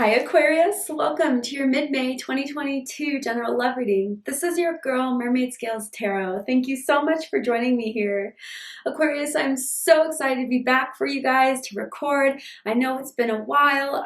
Hi Aquarius, welcome to your mid-May 2022 general love reading. This is your girl Mermaid Scales Tarot. Thank you so much for joining me here. Aquarius, I'm so excited to be back for you guys to record. I know it's been a while.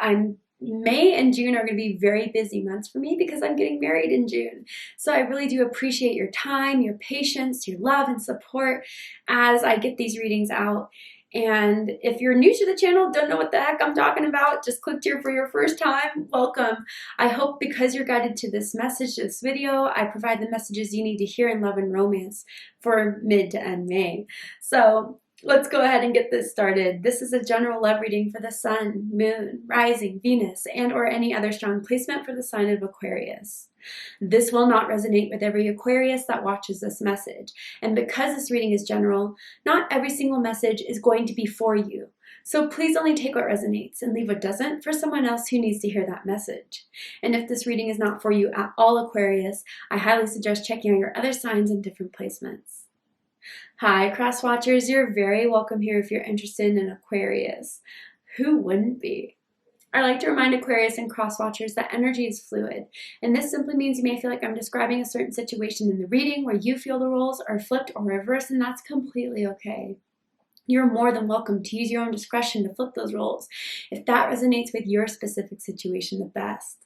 May and June are going to be very busy months for me because I'm getting married in June. So I really do appreciate your time, your patience, your love and support as I get these readings out. And if you're new to the channel, don't know what the heck I'm talking about, just clicked here for your first time, welcome. I hope because you're guided to this message, this video, I provide the messages you need to hear in love and romance for mid to end May. So let's go ahead and get this started. This is a general love reading for the sun, moon, rising, Venus, and or any other strong placement for the sign of Aquarius. This will not resonate with every Aquarius that watches this message. And because this reading is general, not every single message is going to be for you. So please only take what resonates and leave what doesn't for someone else who needs to hear that message. And if this reading is not for you at all, Aquarius, I highly suggest checking out your other signs and different placements. Hi, cross watchers. You're very welcome here if you're interested in Aquarius. Who wouldn't be? I like to remind Aquarius and cross watchers that energy is fluid, and this simply means you may feel like I'm describing a certain situation in the reading where you feel the roles are flipped or reversed, and that's completely okay. You're more than welcome to use your own discretion to flip those roles if that resonates with your specific situation the best.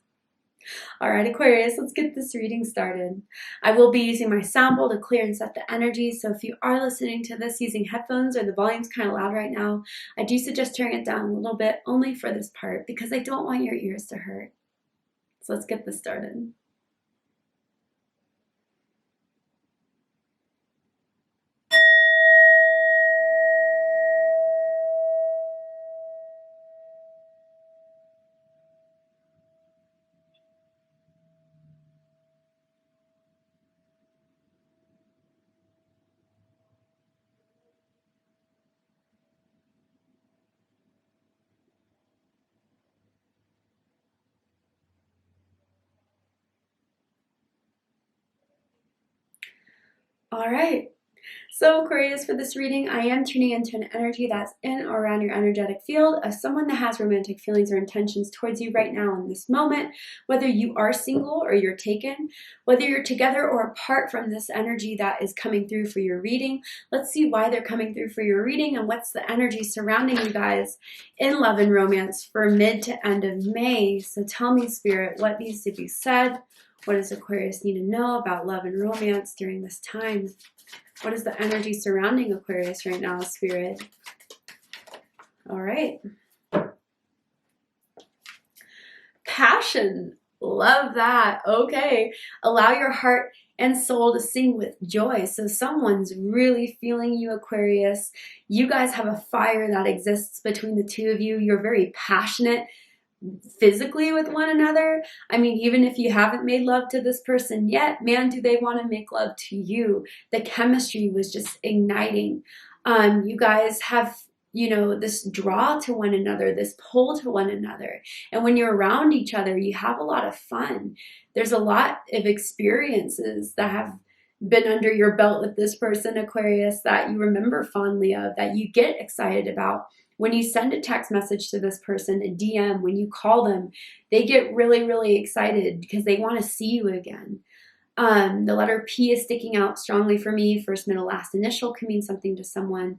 All right, Aquarius, let's get this reading started. I will be using my sound bowl to clear and set the energy, so if you are listening to this using headphones or the volume's kind of loud right now, I do suggest turning it down a little bit only for this part because I don't want your ears to hurt. So let's get this started. All right. So Aquarius, for this reading, I am tuning into an energy that's in or around your energetic field of someone that has romantic feelings or intentions towards you right now in this moment, whether you are single or you're taken, whether you're together or apart from this energy that is coming through for your reading. Let's see why they're coming through for your reading and what's the energy surrounding you guys in love and romance for mid to end of May. So tell me, Spirit, what needs to be said? What does Aquarius need to know about love and romance during this time? What is the energy surrounding Aquarius right now, Spirit? All right. Passion. Love that. Okay. Allow your heart and soul to sing with joy. So someone's really feeling you, Aquarius. You guys have a fire that exists between the two of you. You're very passionate physically with one another. I mean, even if you haven't made love to this person yet, man, do they want to make love to you. The chemistry was just igniting. You guys have, you know, this draw to one another, this pull to one another. And when you're around each other, you have a lot of fun. There's a lot of experiences that have been under your belt with this person, Aquarius, that you remember fondly of, that you get excited about. When you send a text message to this person, a DM, when you call them, they get really, really excited because they want to see you again. The letter P is sticking out strongly for me. First, middle, last initial can mean something to someone.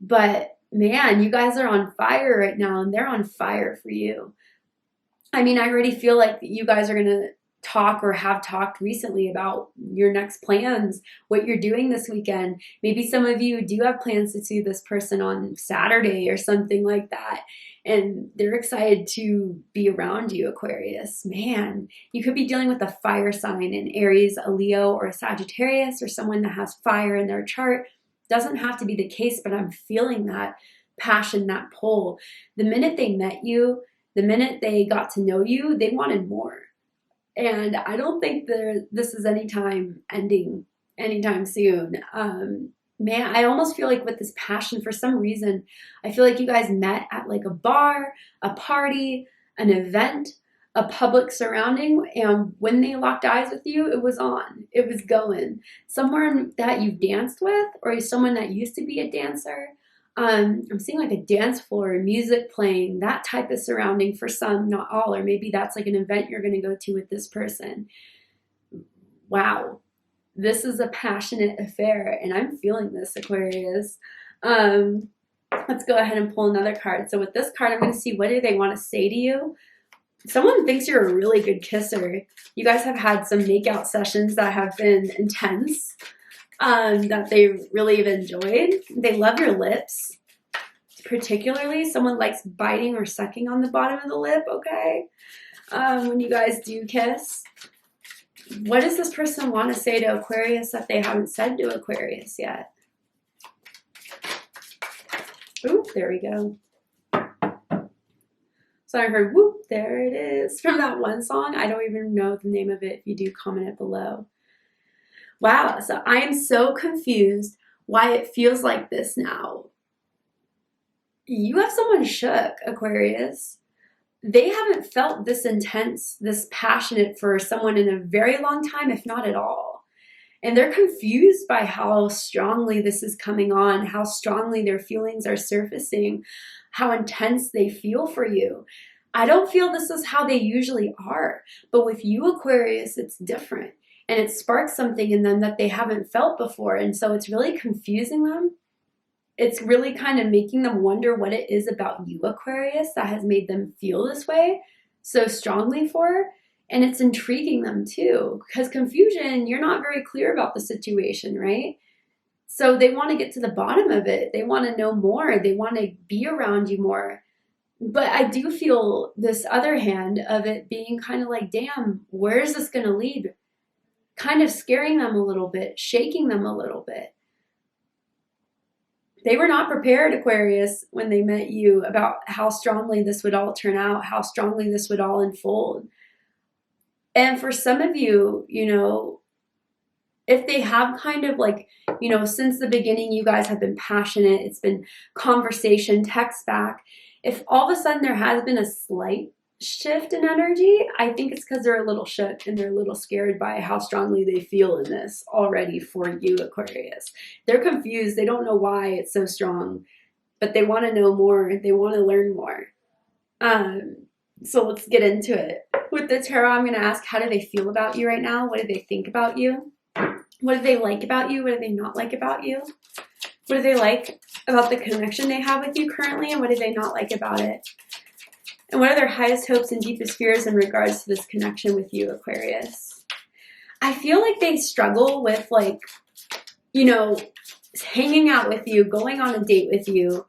But man, you guys are on fire right now, and they're on fire for you. I mean, I already feel like you guys are going to talk or have talked recently about your next plans, what you're doing this weekend. Maybe some of you do have plans to see this person on Saturday or something like that, and they're excited to be around you, Aquarius. Man, you could be dealing with a fire sign, an Aries, a Leo, or a Sagittarius, or someone that has fire in their chart. Doesn't have to be the case, but I'm feeling that passion, that pull. The minute they met you, the minute they got to know you, they wanted more. And I don't think this is ending anytime soon. Man, I almost feel like with this passion, for some reason, I feel like you guys met at like a bar, a party, an event, a public surrounding, and when they locked eyes with you, it was on. It was going. Someone that you've danced with or someone that used to be a dancer. I'm seeing like a dance floor, music playing, that type of surrounding for some, not all, or maybe that's like an event you're going to go to with this person. Wow, this is a passionate affair, and I'm feeling this, Aquarius. Let's go ahead and pull another card. So with this card, I'm going to see what do they want to say to you. Someone thinks you're a really good kisser. You guys have had some makeout sessions that have been intense, that they really have enjoyed. They love your lips. Particularly, someone likes biting or sucking on the bottom of the lip, okay? When you guys do kiss. What does this person want to say to Aquarius that they haven't said to Aquarius yet? Ooh, there we go. So I heard, whoop, there it is. From that one song. I don't even know the name of it. If you do, comment it below. Wow, so I am so confused why it feels like this now. You have someone shook, Aquarius. They haven't felt this intense, this passionate for someone in a very long time, if not at all. And they're confused by how strongly this is coming on, how strongly their feelings are surfacing, how intense they feel for you. I don't feel this is how they usually are, but with you, Aquarius, it's different. And it sparks something in them that they haven't felt before. And so it's really confusing them. It's really kind of making them wonder what it is about you, Aquarius, that has made them feel this way so strongly for. And it's intriguing them too, because confusion, you're not very clear about the situation, right? So they want to get to the bottom of it. They want to know more. They want to be around you more. But I do feel this other hand of it being kind of like, damn, where is this going to lead? Kind of scaring them a little bit, shaking them a little bit. They were not prepared, Aquarius, when they met you about how strongly this would all turn out, how strongly this would all unfold. And for some of you, you know, if they have kind of like, you know, since the beginning, you guys have been passionate, it's been conversation, text back. If all of a sudden there has been a slight shift in energy, I think it's because they're a little shook and they're a little scared by how strongly they feel in this already for you, Aquarius. They're confused. They don't know why it's so strong, but they want to know more. They want to learn more. So let's get into it. With the tarot, I'm going to ask, how do they feel about you right now? What do they think about you? What do they like about you? What do they not like about you? What do they like about the connection they have with you currently? And what do they not like about it? And what are their highest hopes and deepest fears in regards to this connection with you, Aquarius? I feel like they struggle with, like, you know, hanging out with you, going on a date with you,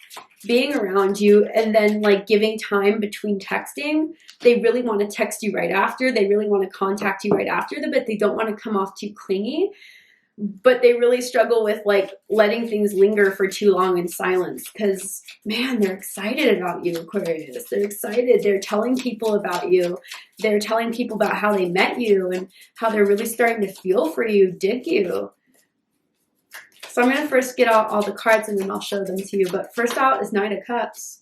being around you, and then like giving time between texting. They really want to text you right after. They really want to contact you right after, but they don't want to come off too clingy. But they really struggle with like letting things linger for too long in silence because, man, they're excited about you, Aquarius. They're excited. They're telling people about you. They're telling people about how they met you and how they're really starting to feel for you, dig you. So I'm going to first get out all the cards and then I'll show them to you. But first out is Knight of Cups.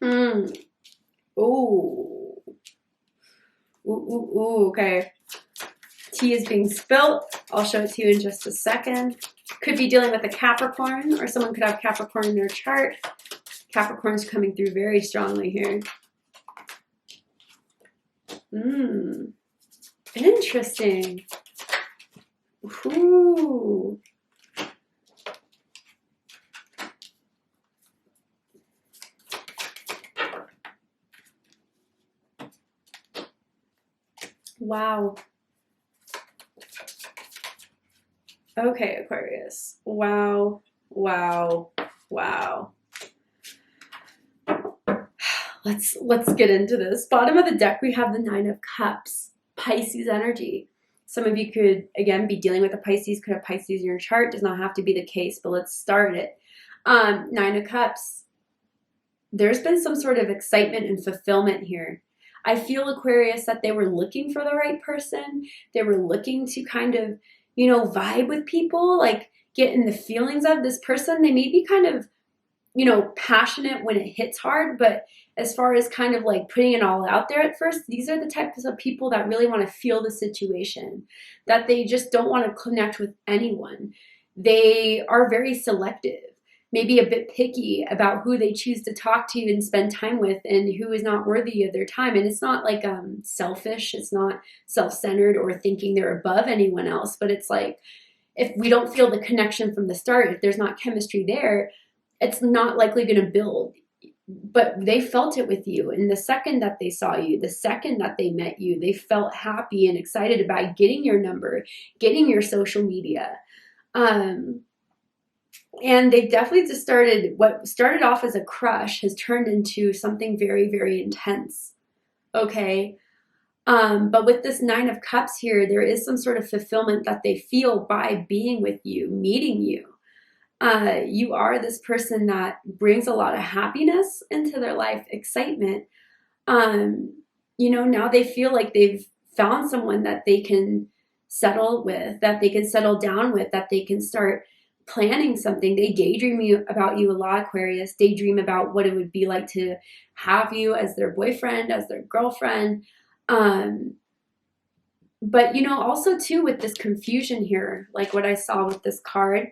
Ooh. Ooh, okay. Tea is being spilt. I'll show it to you in just a second. Could be dealing with a Capricorn, or someone could have Capricorn in their chart. Capricorn's coming through very strongly here. Interesting. Ooh. Wow. Okay, Aquarius. Wow, wow, wow. Let's get into this. Bottom of the deck, we have the Nine of Cups, Pisces energy. Some of you could, again, be dealing with a Pisces, could have Pisces in your chart. Does not have to be the case, but let's start it. Nine of Cups. There's been some sort of excitement and fulfillment here. I feel, Aquarius, that they were looking for the right person. They were looking to kind of, you know, vibe with people, like get in the feelings of this person. They may be kind of, you know, passionate when it hits hard, but as far as kind of like putting it all out there at first, these are the types of people that really want to feel the situation, that they just don't want to connect with anyone. They are very selective. maybe a bit picky about who they choose to talk to and spend time with and who is not worthy of their time. And it's not like selfish, it's not self-centered or thinking they're above anyone else, but it's like, if we don't feel the connection from the start, if there's not chemistry there, it's not likely going to build. But they felt it with you. And the second that they saw you, the second that they met you, they felt happy and excited about getting your number, getting your social media. And they've definitely just started, what started off as a crush has turned into something very, very intense. Okay. But with this Nine of Cups here, there is some sort of fulfillment that they feel by being with you, meeting you. You are this person that brings a lot of happiness into their life, excitement. You know, now they feel like they've found someone that they can settle with, that they can settle down with, that they can start planning something. They daydream about you a lot, Aquarius. Daydream about what it would be like to have you as their boyfriend, as their girlfriend. But, you know, also too with this confusion here, like what I saw with this card,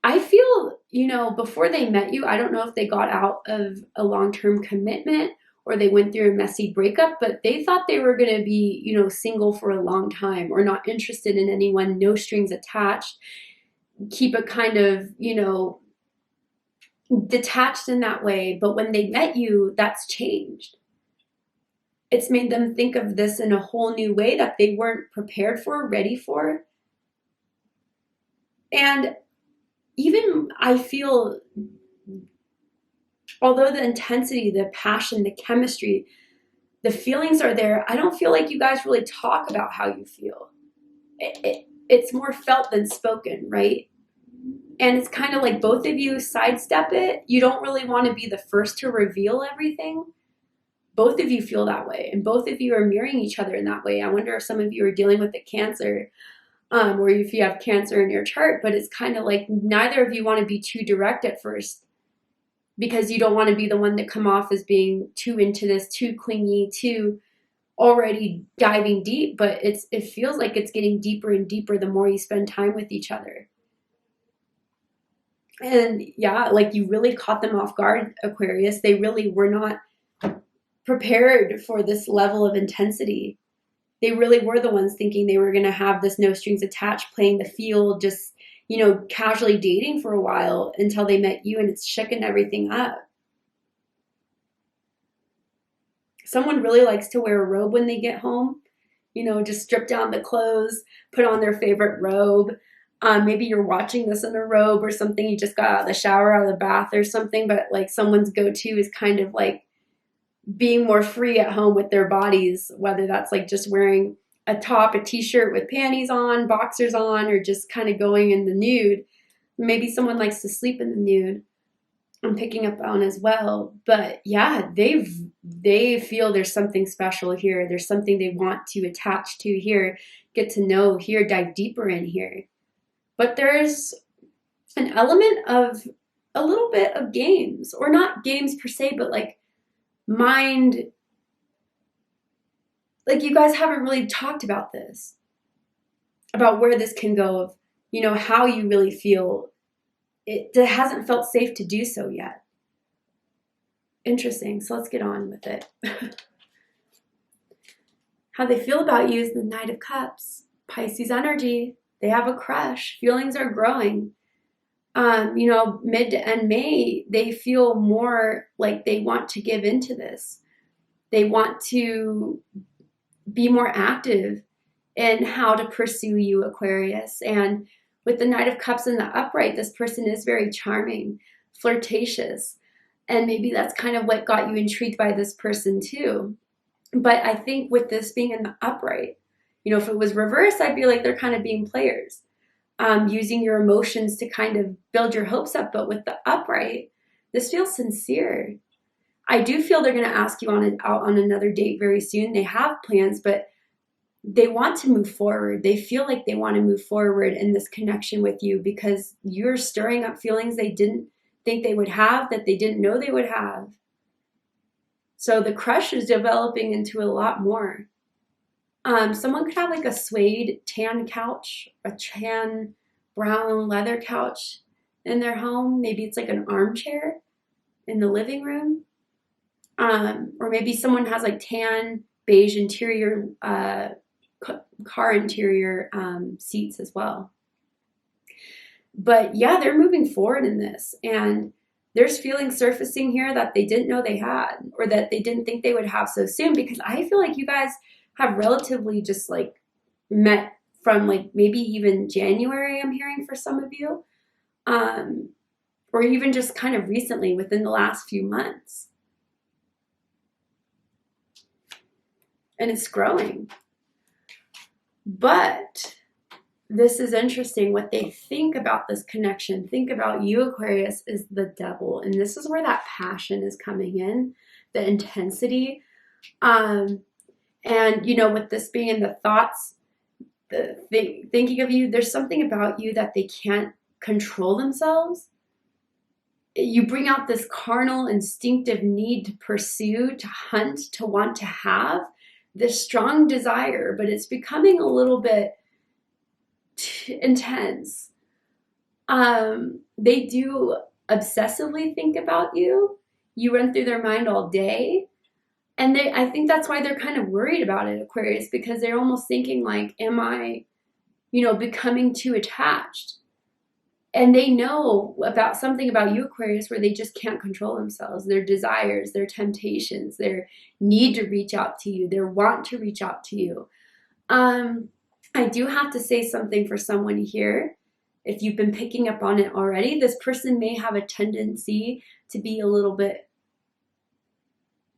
I feel, you know, before they met you, I don't know if they got out of a long-term commitment or they went through a messy breakup, but they thought they were going to be, you know, single for a long time or not interested in anyone, no strings attached, keep it kind of, you know, detached in that way. But when they met you, that's changed. It's made them think of this in a whole new way that they weren't prepared for, ready for. And even I feel, although the intensity, the passion, the chemistry, the feelings are there, I don't feel like you guys really talk about how you feel. It's more felt than spoken, right? And it's kind of like both of you sidestep it. You don't really want to be the first to reveal everything. Both of you feel that way, and both of you are mirroring each other in that way. I wonder if some of you are dealing with the Cancer, or if you have Cancer in your chart, but it's kind of like neither of you want to be too direct at first because you don't want to be the one that come off as being too into this, too clingy, too already diving deep, but it feels like it's getting deeper and deeper the more you spend time with each other. And yeah, like you really caught them off guard, Aquarius. They really were not prepared for this level of intensity. They really were the ones thinking they were going to have this no strings attached, playing the field, just, you know, casually dating for a while until they met you, and it's shaken everything up. Someone really likes to wear a robe when they get home, you know, just strip down the clothes, put on their favorite robe. Maybe you're watching this in a robe or something. You just got out of the shower, out of the bath or something, but like someone's go-to is kind of like being more free at home with their bodies, whether that's like just wearing a top, a t-shirt with panties on, boxers on, or just kind of going in the nude. Maybe someone likes to sleep in the nude. I'm picking up on as well. But yeah, they feel there's something special here. There's something they want to attach to here, get to know here, dive deeper in here. But there's an element of a little bit of games, or not games per se, but like mind, like you guys haven't really talked about this, about where this can go, of, you know, how you really feel. It hasn't felt safe to do so yet. Interesting. So let's get on with it. How they feel about you is the Knight of Cups, Pisces energy. They have a crush. Feelings are growing. You know, mid to end May, they feel more like they want to give into this. They want to be more active in how to pursue you, Aquarius. And with the Knight of Cups in the upright, this person is very charming, flirtatious. And maybe that's kind of what got you intrigued by this person too. But I think with this being in the upright, you know, if it was reversed, I'd be like, they're kind of being players, using your emotions to kind of build your hopes up. But with the upright, this feels sincere. I do feel they're going to ask you out on another date very soon. They have plans, but they want to move forward. They feel like they want to move forward in this connection with you because you're stirring up feelings they didn't think they would have, that they didn't know they would have. So the crush is developing into a lot more. Someone could have like a suede tan couch, a tan brown leather couch in their home. Maybe it's like an armchair in the living room. Or maybe someone has like tan, beige interior, car interior seats as well. But yeah, they're moving forward in this. And there's feelings surfacing here that they didn't know they had, or that they didn't think they would have so soon, because I feel like you guys have relatively just like met from like maybe even January, I'm hearing for some of you, or even just kind of recently within the last few months. And it's growing. But this is interesting. What they think about this connection, think about you, Aquarius, is the devil. And this is where that passion is coming in, the intensity. And, you know, with this being in the thoughts, thinking of you, there's something about you that they can't control themselves. You bring out this carnal, instinctive need to pursue, to hunt, to want to have this strong desire, but it's becoming a little bit intense. They do obsessively think about you. You run through their mind all day. And I think that's why they're kind of worried about it, Aquarius, because they're almost thinking like, am I, you know, becoming too attached? And they know about something about you, Aquarius, where they just can't control themselves, their desires, their temptations, their need to reach out to you, their want to reach out to you. I do have to say something for someone here. If you've been picking up on it already, this person may have a tendency to be a little bit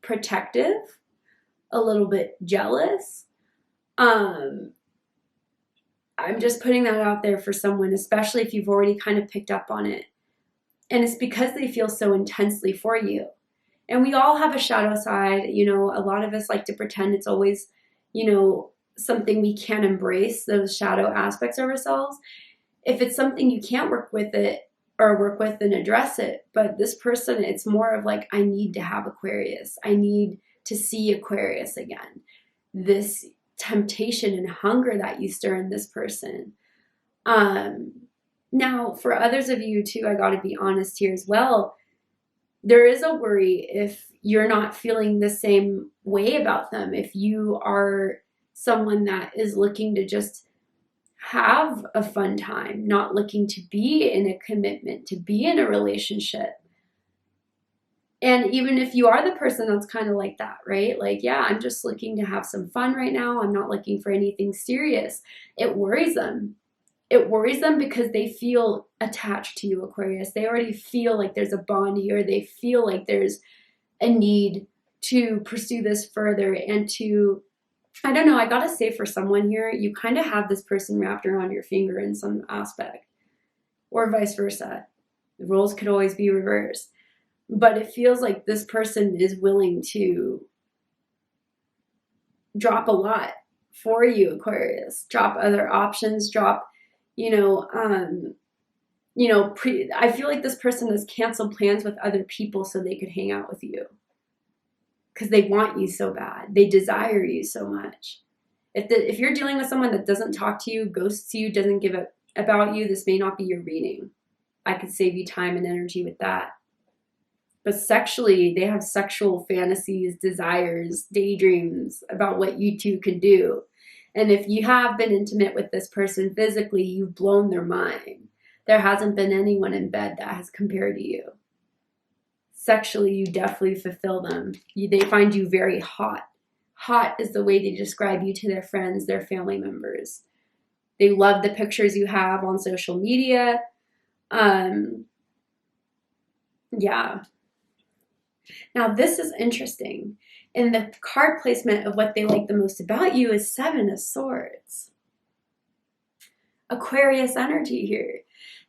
protective, a little bit jealous. I'm just putting that out there for someone, especially if you've already kind of picked up on it. And it's because they feel so intensely for you. And we all have a shadow side. You know, a lot of us like to pretend it's always, you know, something we can't embrace, those shadow aspects of ourselves. If it's something you can't work with it, or work with and address it. But this person, it's more of like, I need to have Aquarius. I need to see Aquarius again. This temptation and hunger that you stir in this person. Now, for others of you too, I got to be honest here as well. There is a worry if you're not feeling the same way about them. If you are someone that is looking to just have a fun time, not looking to be in a commitment, to be in a relationship. And even if you are the person that's kind of like that, right? Like, yeah, I'm just looking to have some fun right now. I'm not looking for anything serious. It worries them. It worries them because they feel attached to you, Aquarius. They already feel like there's a bond here. They feel like there's a need to pursue this further and to, I don't know, I gotta say for someone here, you kind of have this person wrapped around your finger in some aspect, or vice versa. The roles could always be reversed. But it feels like this person is willing to drop a lot for you, Aquarius. Drop other options, drop, I feel like this person has canceled plans with other people so they could hang out with you. Because they want you so bad. They desire you so much. If you're dealing with someone that doesn't talk to you, ghosts you, doesn't give a about you, this may not be your reading. I could save you time and energy with that. But sexually, they have sexual fantasies, desires, daydreams about what you two can do. And if you have been intimate with this person physically, you've blown their mind. There hasn't been anyone in bed that has compared to you. Sexually, you definitely fulfill them. They find you very hot. Hot is the way they describe you to their friends, their family members. They love the pictures you have on social media. Yeah. Now, this is interesting. In the card placement of what they like the most about you is Seven of Swords. Aquarius energy here.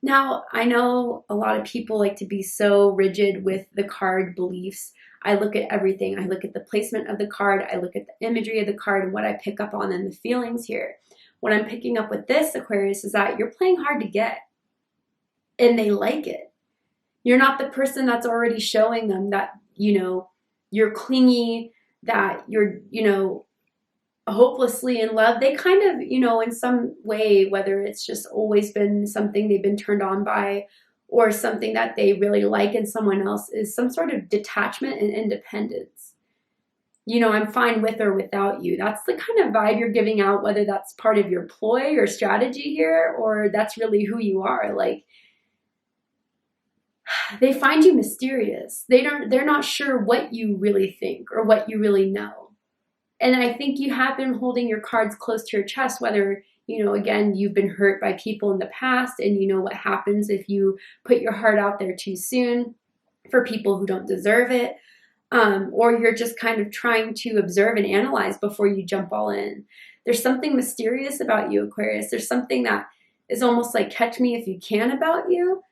Now, I know a lot of people like to be so rigid with the card beliefs. I look at everything. I look at the placement of the card. I look at the imagery of the card and what I pick up on and the feelings here. What I'm picking up with this, Aquarius, is that you're playing hard to get. And they like it. You're not the person that's already showing them that, you're clingy, that you're, hopelessly in love. They kind of, in some way, whether it's just always been something they've been turned on by, or something that they really like in someone else is some sort of detachment and independence. You know, I'm fine with or without you. That's the kind of vibe you're giving out, whether that's part of your ploy or strategy here, or that's really who you are. Like, they find you mysterious. They're not sure what you really think or what you really know. And I think you have been holding your cards close to your chest, whether, you know, again, you've been hurt by people in the past and you know what happens if you put your heart out there too soon for people who don't deserve it. Or you're just kind of trying to observe and analyze before you jump all in. There's something mysterious about you, Aquarius. There's something that is almost like catch me if you can about you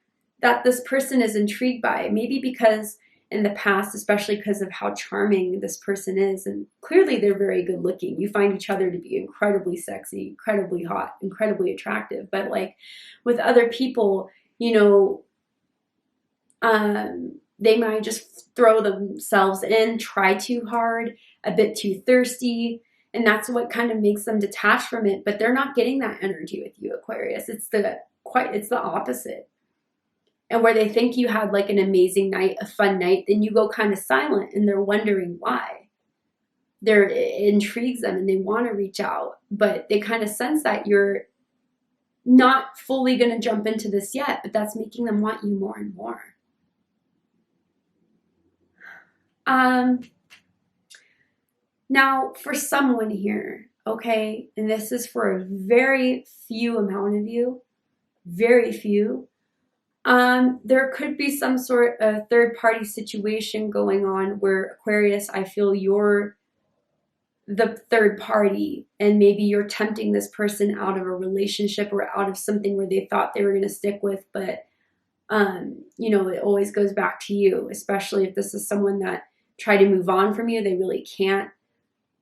that this person is intrigued by. Maybe because in the past, especially because of how charming this person is, and clearly they're very good looking. You find each other to be incredibly sexy, incredibly hot, incredibly attractive. But like with other people, you know, they might just throw themselves in, try too hard, a bit too thirsty, and that's what kind of makes them detached from it. But they're not getting that energy with you, Aquarius. It's the opposite. And where they think you had like an amazing night, a fun night, then you go kind of silent and they're wondering why. It intrigues them and they want to reach out, but they kind of sense that you're not fully going to jump into this yet, but that's making them want you more and more. Now for someone here, okay, and this is for a very few amount of you, very few, there could be some sort of third-party situation going on where, Aquarius, I feel you're the third party and maybe you're tempting this person out of a relationship or out of something where they thought they were going to stick with, but, you know, it always goes back to you, especially if this is someone that tried to move on from you, they really can't.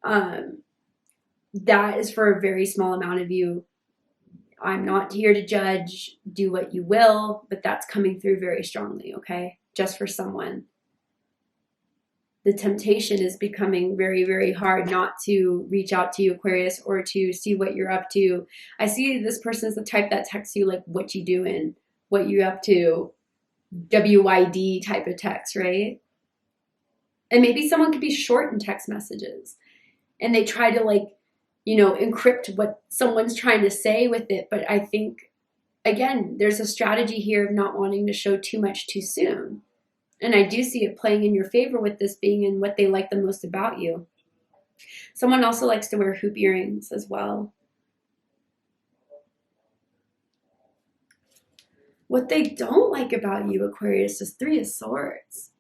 That is for a very small amount of you. I'm not here to judge, do what you will, but that's coming through very strongly, okay? Just for someone. The temptation is becoming very, very hard not to reach out to you, Aquarius, or to see what you're up to. I see this person's the type that texts you like, what you doing, what you up to, WYD type of text, right? And maybe someone could be short in text messages and they try to like, you know, encrypt what someone's trying to say with it. But I think, again, there's a strategy here of not wanting to show too much too soon. And I do see it playing in your favor with this being in what they like the most about you. Someone also likes to wear hoop earrings as well. What they don't like about you, Aquarius, is Three of Swords.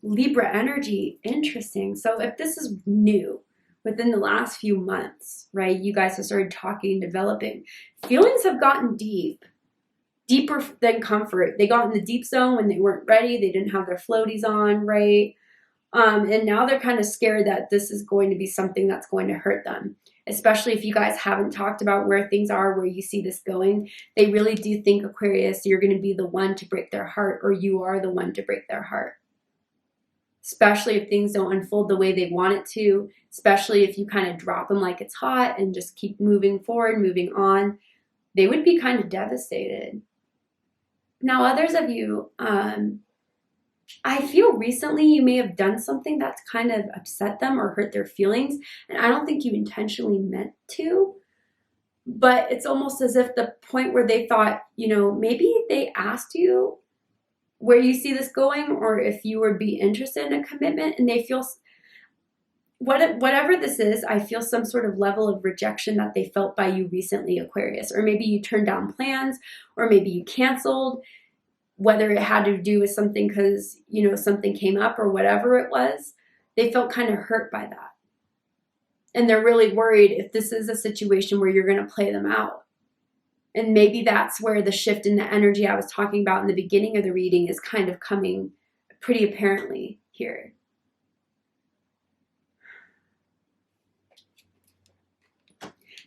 Libra energy, interesting. So if this is new, within the last few months, right, you guys have started talking, developing, feelings have gotten deep, deeper than comfort. They got in the deep zone when they weren't ready. They didn't have their floaties on, right? And now they're kind of scared that this is going to be something that's going to hurt them, especially if you guys haven't talked about where things are, where you see this going. They really do think, Aquarius, you're going to be the one to break their heart, or you are the one to break their heart. Especially if things don't unfold the way they want it to, especially if you kind of drop them like it's hot and just keep moving forward, moving on, they would be kind of devastated. Now, others of you, I feel recently you may have done something that's kind of upset them or hurt their feelings, and I don't think you intentionally meant to, but it's almost as if the point where they thought, you know, maybe they asked you where you see this going, or if you would be interested in a commitment, and they feel, whatever this is, I feel some sort of level of rejection that they felt by you recently, Aquarius. Or maybe you turned down plans, or maybe you canceled, whether it had to do with something because, you know, something came up or whatever it was. They felt kind of hurt by that. And they're really worried if this is a situation where you're going to play them out. And maybe that's where the shift in the energy I was talking about in the beginning of the reading is kind of coming pretty apparently here.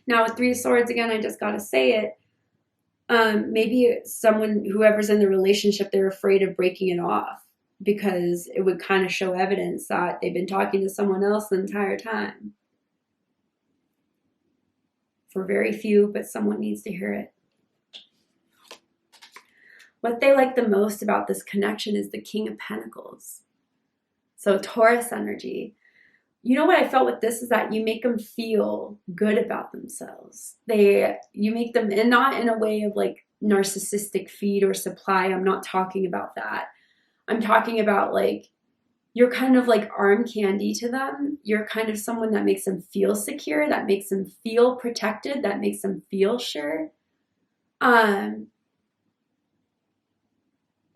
Now with Three of Swords, again, I just got to say it. Maybe someone, whoever's in the relationship, they're afraid of breaking it off because it would kind of show evidence that they've been talking to someone else the entire time. For very few, but someone needs to hear it. What they like the most about this connection is the King of Pentacles. So Taurus energy. You know what I felt with this is that you make them feel good about themselves. You make them, and not in a way of like narcissistic feed or supply. I'm not talking about that. I'm talking about like, you're kind of like arm candy to them. You're kind of someone that makes them feel secure, that makes them feel protected, that makes them feel sure.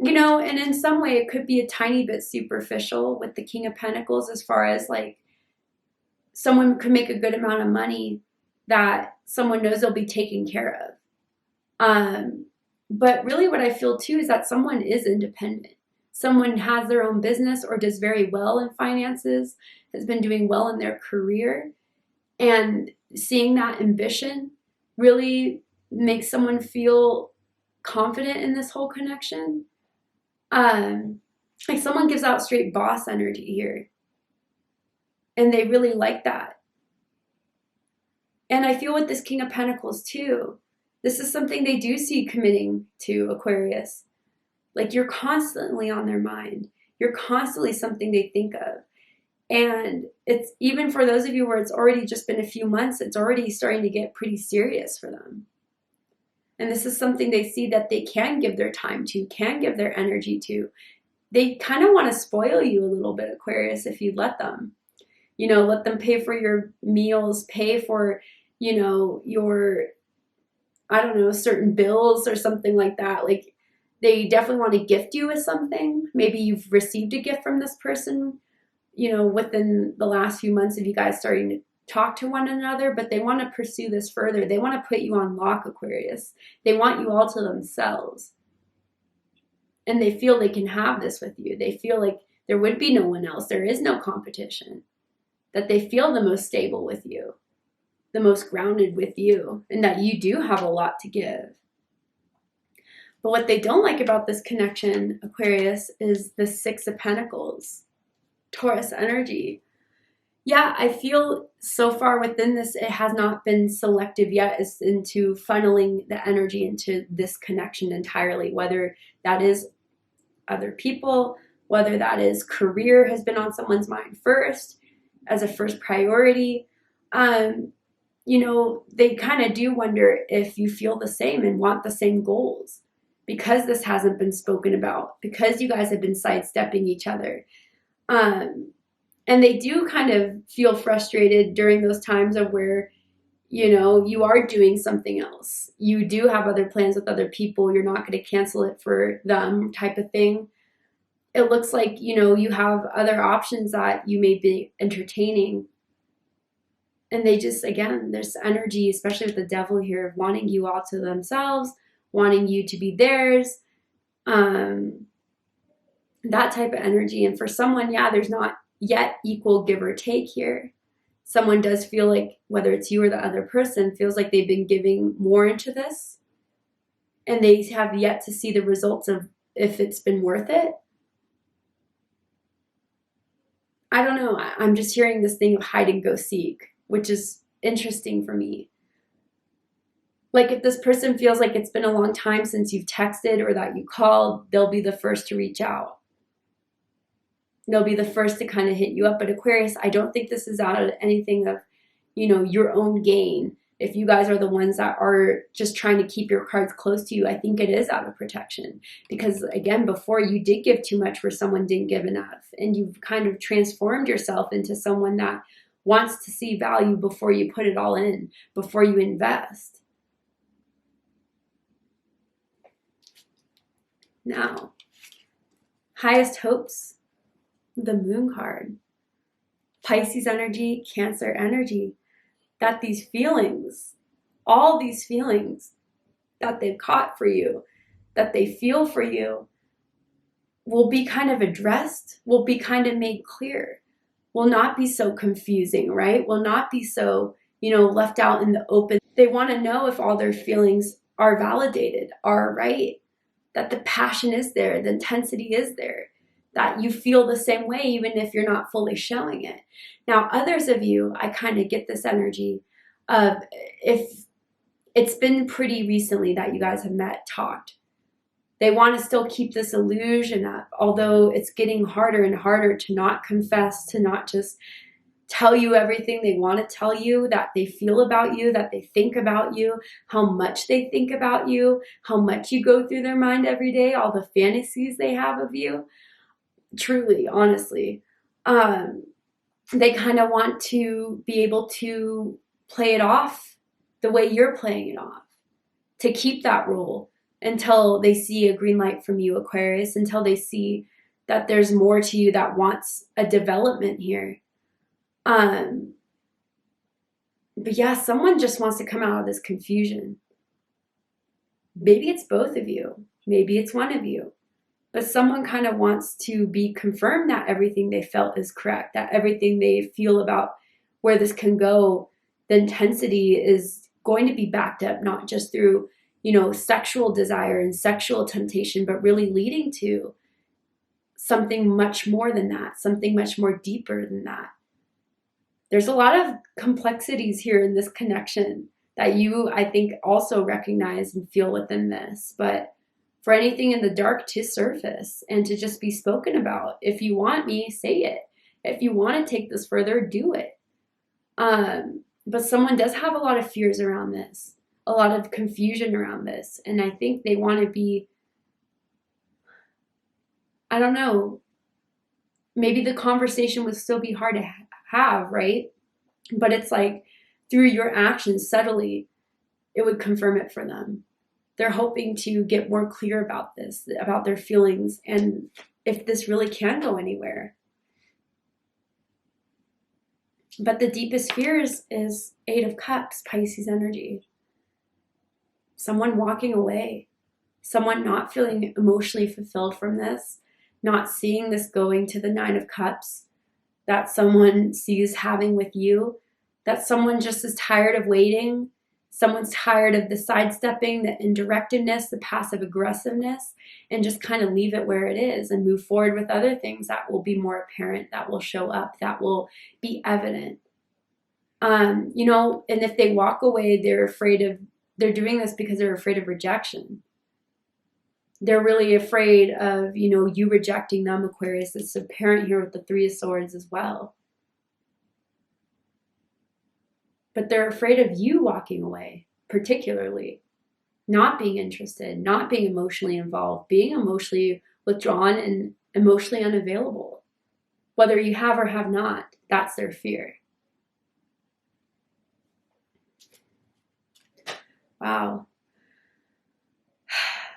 You know, and in some way it could be a tiny bit superficial with the King of Pentacles, as far as like someone could make a good amount of money that someone knows they'll be taken care of. But really what I feel too is that someone is independent. Someone has their own business or does very well in finances, has been doing well in their career, and seeing that ambition really makes someone feel confident in this whole connection. Like someone gives out straight boss energy here, and they really like that. And I feel with this King of Pentacles too, this is something they do see committing to, Aquarius. Like you're constantly on their mind. You're constantly something they think of. And it's even for those of you where it's already just been a few months, it's already starting to get pretty serious for them. And this is something they see that they can give their time to, can give their energy to. They kind of want to spoil you a little bit, Aquarius, if you let them. You know, let them pay for your meals, pay for, you know, your, I don't know, certain bills or something like that. Like they definitely want to gift you with something. Maybe you've received a gift from this person, you know, within the last few months of you guys starting to talk to one another, but they want to pursue this further. They want to put you on lock, Aquarius. They want you all to themselves. And they feel they can have this with you. They feel like there would be no one else. There is no competition. That they feel the most stable with you, the most grounded with you, and that you do have a lot to give. But what they don't like about this connection, Aquarius, is the Six of Pentacles, Taurus energy. Yeah, I feel so far within this, it has not been selective yet as into funneling the energy into this connection entirely, whether that is other people, whether that is career has been on someone's mind first, as a first priority. You know, they kind of do wonder if you feel the same and want the same goals, because this hasn't been spoken about, because you guys have been sidestepping each other. And they do kind of feel frustrated during those times of where, you know, you are doing something else. You do have other plans with other people. You're not going to cancel it for them, type of thing. It looks like, you know, you have other options that you may be entertaining. And they just, again, there's energy, especially with the devil here, of wanting you all to themselves, wanting you to be theirs. That type of energy. And for someone, yeah, there's not yet equal give or take here. Someone does feel like, whether it's you or the other person, feels like they've been giving more into this, and they have yet to see the results of if it's been worth it. I don't know. I'm just hearing this thing of hide and go seek, which is interesting for me. Like if this person feels like it's been a long time since you've texted or that you called, they'll be the first to reach out. They'll be the first to kind of hit you up. But Aquarius, I don't think this is out of anything of, you know, your own gain. If you guys are the ones that are just trying to keep your cards close to you, I think it is out of protection. Because again, before you did give too much where someone didn't give enough. And you've kind of transformed yourself into someone that wants to see value before you put it all in, before you invest. Now, highest hopes. The Moon card, Pisces energy, Cancer energy, that these feelings, all these feelings that they've caught for you, that they feel for you, will be kind of addressed, will be kind of made clear, will not be so confusing, right? Will not be so, you know, left out in the open. They want to know if all their feelings are validated, are right, that the passion is there, the intensity is there, that you feel the same way even if you're not fully showing it. Now, others of you, I kind of get this energy of if it's been pretty recently that you guys have met, talked, They want to still keep this illusion up, although it's getting harder and harder to not confess, to not just tell you everything they want to tell you, that they feel about you, that they think about you, how much they think about you, how much you go through their mind every day, all the fantasies they have of you. Truly, honestly. They kind of want to be able to play it off the way you're playing it off, to keep that role until they see a green light from you, Aquarius, until they see that there's more to you that wants a development here. But yeah, someone just wants to come out of this confusion. Maybe it's both of you. Maybe it's one of you. But someone kind of wants to be confirmed that everything they felt is correct, that everything they feel about where this can go, the intensity is going to be backed up, not just through, sexual desire and sexual temptation, but really leading to something much more than that, something much more deeper than that. There's a lot of complexities here in this connection that you, I think, also recognize and feel within this. But for anything in the dark to surface and to just be spoken about, if you want me, say it. If you want to take this further, do it. But someone does have a lot of fears around this, a lot of confusion around this. And I think they want to be, I don't know, maybe the conversation would still be hard to have, right? But it's like through your actions, subtly, it would confirm it for them. They're hoping to get more clear about this, about their feelings, and if this really can go anywhere. But the deepest fears is Eight of Cups, Pisces energy. Someone walking away, someone not feeling emotionally fulfilled from this, not seeing this going to the Nine of Cups that someone sees having with you, that someone just is tired of waiting. Someone's tired of the sidestepping, the indirectness, the passive aggressiveness, and just kind of leave it where it is and move forward with other things that will be more apparent, that will show up, that will be evident. And if they walk away, they're doing this because they're afraid of rejection. They're really afraid of, you rejecting them, Aquarius. It's apparent here with the Three of Swords as well. But they're afraid of you walking away, particularly. Not being interested, not being emotionally involved, being emotionally withdrawn and emotionally unavailable. Whether you have or have not, that's their fear. Wow.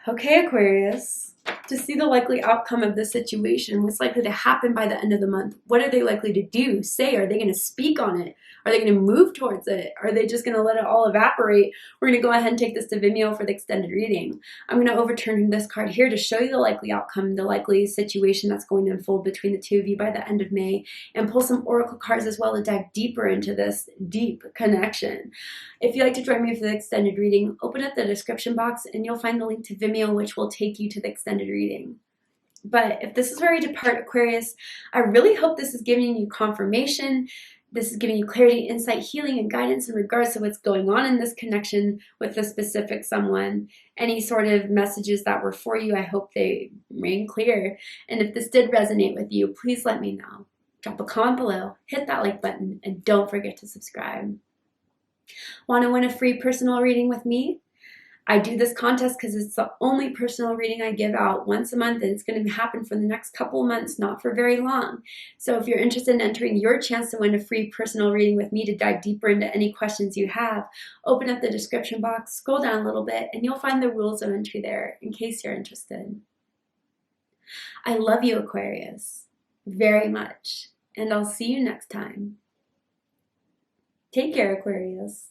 Okay, Aquarius. To see the likely outcome of this situation, what's likely to happen by the end of the month, what are they likely to do, say? Are they going to speak on it? Are they going to move towards it? Are they just going to let it all evaporate? We're going to go ahead and take this to Vimeo for the extended reading. I'm going to overturn this card here to show you the likely outcome, the likely situation that's going to unfold between the two of you by the end of May, and pull some oracle cards as well to dive deeper into this deep connection. If you'd like to join me for the extended reading, open up the description box and you'll find the link to Vimeo, which will take you to the extended reading. But if this is where you depart, Aquarius, I really hope this is giving you confirmation. This is giving you clarity, insight, healing, and guidance in regards to what's going on in this connection with a specific someone. Any sort of messages that were for you, I hope they rang clear. And if this did resonate with you, please let me know. Drop a comment below, hit that like button, and don't forget to subscribe. Want to win a free personal reading with me? I do this contest because it's the only personal reading I give out once a month, and it's going to happen for the next couple of months, not for very long. So if you're interested in entering your chance to win a free personal reading with me to dive deeper into any questions you have, open up the description box, scroll down a little bit, and you'll find the rules of entry there in case you're interested. I love you, Aquarius, very much, and I'll see you next time. Take care, Aquarius.